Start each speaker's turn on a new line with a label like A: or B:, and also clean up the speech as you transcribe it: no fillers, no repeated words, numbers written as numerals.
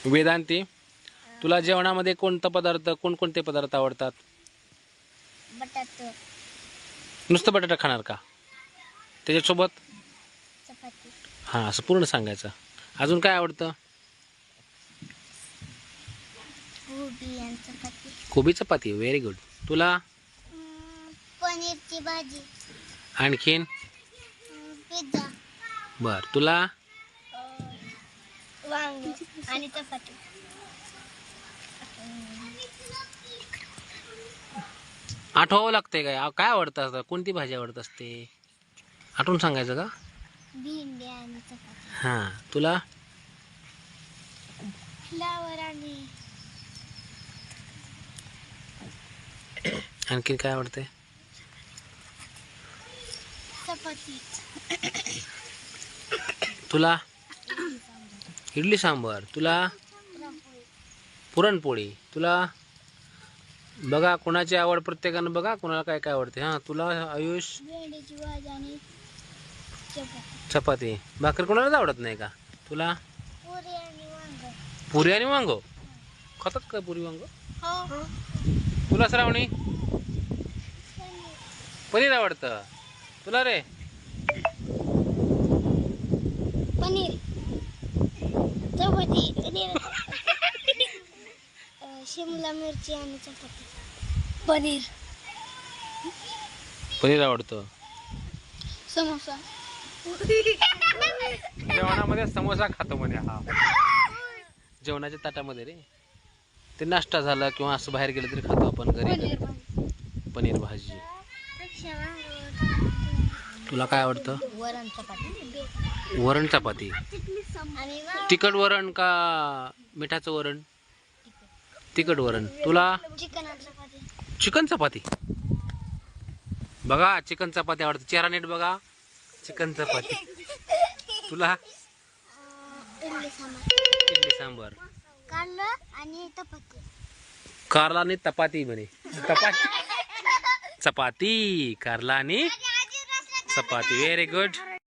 A: वेदांती, तुला जेवणामध्ये कोणकोणते पदार्थ आवडतात?
B: बटाटा,
A: नुसतं बटाटा खाणार का? त्याच्यासोबत
B: चपाती,
A: हां असं पूर्ण सांगायचं. अजून काय आवडतं?
B: गोबी आणि चपाती,
A: कोबी चपाती. Very good. तुला?
B: पनीरची भाजी,
A: आणखीन?
B: पिझ्झा,
A: बर. तुला?
B: वांग आणि चपाती.
A: आठवावं लागतंय काय? काय आवडतं असतं? कोणती भाजी आवडत असते? आठवून सांगायचं का?
B: भेंडी आणि चपाती.
A: हां. तुला?
B: फ्लावर आणि
A: आणखीन काय आवडते?
B: चपाती.
A: तुला? इडली सांबार. तुला? पुरणपोळी. तुला? बघा कोणाची आवड प्रत्येकानं बघा कोणाला काय काय आवडते. हां. तुला आयुष?
B: भेंडीची भाजी आणि चपाती.
A: चपाती. भाकर कोणालाच आवडत नाही का? तुला?
B: पुरी आणि वांग.
A: पुरी आणि वांग. खातात का पुरी वांग?
B: हो.
A: तुला श्रावणी? पनीर आवडतं. तुला रे?
B: पनीर, चपाती, पनीर, शिमला मिरची आणि चपाती. पनीर,
A: पनीर आवडतं.
B: समोसा.
A: जेवणामध्ये समोसा खातो म्हणे हा. जेवणाच्या ताटामध्ये रे. ते नाश्ता झाला किंवा असं बाहेर गेलं तरी खातो आपण घरी. पनीर भाजी. तुला काय आवडतं?
B: वरण चपाती.
A: वरण चपाती.
B: आणि
A: तिखट वरण का मिठाचं वरण? तिखट वरण. तुला?
B: चिकन आणि चपाती.
A: चिकन चपाती. बघा चिकन चपाती आवडते. चेहरा नीट बघा. चिकन चपाती. तुला?
B: इडली सांबार.
A: इडली सांबार.
B: कारलं आणि चपाती.
A: कारला आणि चपाती म्हणे. चपाती. कारला आणि चपाती. Very good.